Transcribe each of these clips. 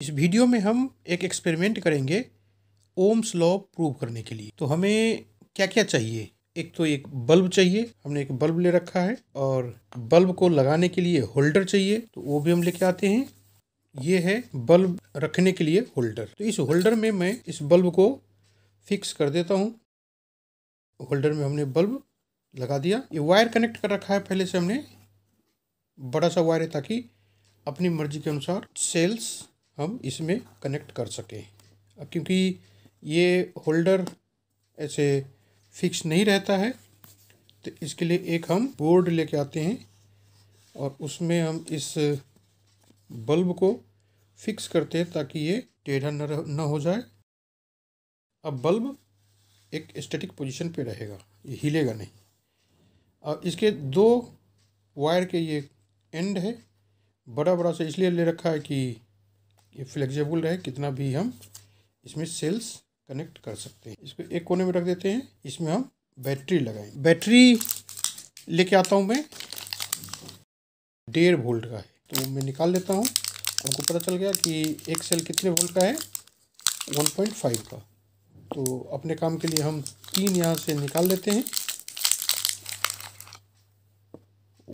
इस वीडियो में हम एक एक्सपेरिमेंट करेंगे ओम्स लॉ प्रूव करने के लिए। तो हमें क्या क्या चाहिए? एक तो एक बल्ब चाहिए, हमने एक बल्ब ले रखा है, और बल्ब को लगाने के लिए होल्डर चाहिए, तो वो भी हम लेके आते हैं। ये है बल्ब रखने के लिए होल्डर। तो इस होल्डर में मैं इस बल्ब को फिक्स कर देता हूँ। होल्डर में हमने बल्ब लगा दिया। ये वायर कनेक्ट कर रखा है पहले से हमने, बड़ा सा वायर है, ताकि अपनी मर्जी के अनुसार सेल्स हम इसमें कनेक्ट कर सकें। अब क्योंकि ये होल्डर ऐसे फिक्स नहीं रहता है, तो इसके लिए एक हम बोर्ड लेके आते हैं और उसमें हम इस बल्ब को फिक्स करते हैं ताकि ये टेढ़ा न हो जाए। अब बल्ब एक स्टैटिक पोजीशन पे रहेगा, ये हिलेगा नहीं। और इसके दो वायर के ये एंड है, बड़ा बड़ा सा इसलिए ले रखा है कि ये फ्लेक्सिबल रहे, कितना भी हम इसमें सेल्स कनेक्ट कर सकते हैं। इसको एक कोने में रख देते हैं। इसमें हम बैटरी लगाएं। बैटरी लेके आता हूँ मैं, 1.5 वोल्ट का है, तो मैं निकाल लेता हूँ। हमको पता चल गया कि एक सेल कितने वोल्ट का है, 1.5 का। तो अपने काम के लिए हम 3 यहाँ से निकाल लेते हैं,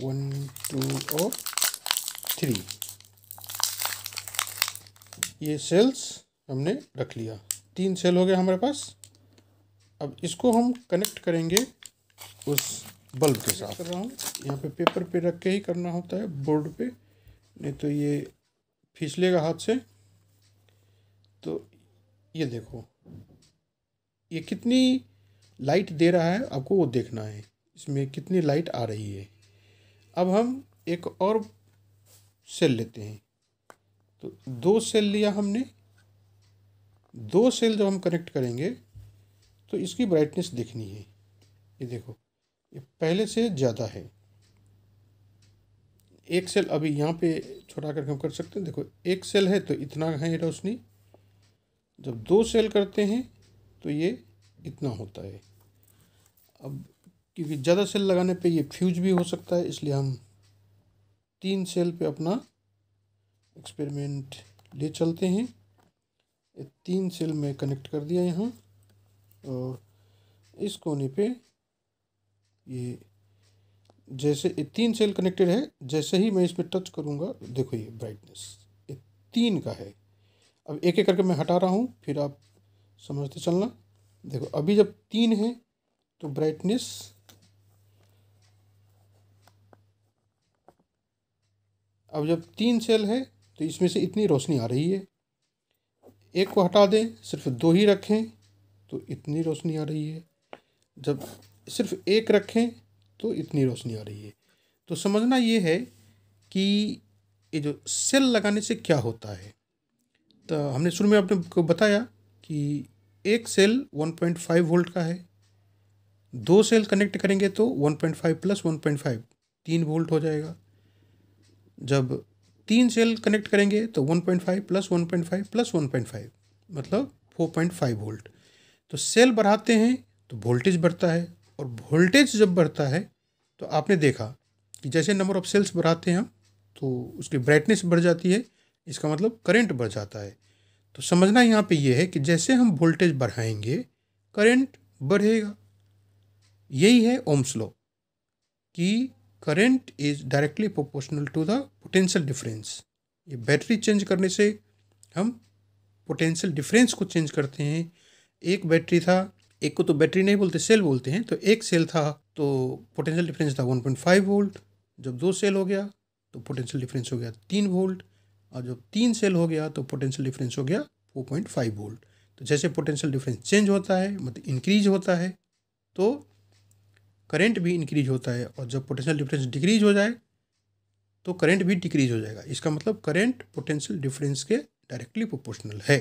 1 2 और 3। ये सेल्स हमने रख लिया, 3 सेल हो गए हमारे पास। अब इसको हम कनेक्ट करेंगे उस बल्ब के साथ। कर रहा हूँ, यहाँ पे पेपर पे रख के ही करना होता है, बोर्ड पे, नहीं तो ये फिसलेगा हाथ से। तो ये देखो, ये कितनी लाइट दे रहा है, आपको वो देखना है, इसमें कितनी लाइट आ रही है। अब हम एक और सेल लेते हैं। तो 2 सेल लिया हमने। 2 सेल जब हम कनेक्ट करेंगे तो इसकी ब्राइटनेस देखनी है। ये देखो, ये पहले से ज़्यादा है। एक सेल अभी यहाँ पे छोटा करके हम कर सकते हैं। देखो, एक सेल है तो इतना है रोशनी। जब 2 सेल करते हैं तो ये इतना होता है। अब क्योंकि ज़्यादा सेल लगाने पे ये फ्यूज भी हो सकता है, इसलिए हम 3 सेल पे अपना एक्सपेरिमेंट ले चलते हैं। 3 सेल में कनेक्ट कर दिया यहाँ, और इस कोने पे ये जैसे 3 सेल कनेक्टेड है, जैसे ही मैं इसमें टच करूँगा, देखो ये ब्राइटनेस ये 3 का है। अब एक एक करके मैं हटा रहा हूँ, फिर आप समझते चलना। देखो, अभी जब 3 है तो ब्राइटनेस, अब जब 3 सेल है तो इसमें से इतनी रोशनी आ रही है। एक को हटा दें, सिर्फ 2 ही रखें तो इतनी रोशनी आ रही है। जब सिर्फ एक रखें तो इतनी रोशनी आ रही है। तो समझना ये है कि ये जो सेल लगाने से क्या होता है। तो हमने शुरू में आपने को बताया कि एक सेल 1.5 वोल्ट का है। 2 सेल कनेक्ट करेंगे तो 1.5 प्लस 1.5 3 वोल्ट हो जाएगा। जब 3 सेल कनेक्ट करेंगे तो 1.5 प्लस 1.5 प्लस 1.5 मतलब 4.5 वोल्ट। तो सेल बढ़ाते हैं तो वोल्टेज बढ़ता है, और वोल्टेज जब बढ़ता है तो आपने देखा कि जैसे नंबर ऑफ सेल्स बढ़ाते हैं हम, तो उसकी ब्राइटनेस बढ़ जाती है। इसका मतलब करंट बढ़ जाता है। तो समझना यहाँ पे ये है कि जैसे हम वोल्टेज बढ़ाएंगे, करंट बढ़ेगा। यही है ओम्स लॉ कि current is directly proportional to the potential difference. ये बैटरी चेंज करने से हम पोटेंशियल डिफरेंस को चेंज करते हैं। एक बैटरी था, एक को तो बैटरी नहीं बोलते, सेल बोलते हैं। तो एक सेल था तो पोटेंशियल डिफरेंस था 1.5 वोल्ट। जब 2 सेल हो गया तो पोटेंशियल डिफरेंस हो गया 3 वोल्ट, और जब 3 सेल हो गया तो पोटेंशियल डिफरेंस हो गया 4.5 वोल्ट। तो जैसे पोटेंशियल डिफरेंस चेंज होता है, मतलब इंक्रीज होता है, तो करंट भी इंक्रीज होता है। और जब पोटेंशियल डिफरेंस डिक्रीज हो जाए तो करंट भी डिक्रीज हो जाएगा। इसका मतलब करंट पोटेंशियल डिफरेंस के डायरेक्टली प्रोपोर्शनल है।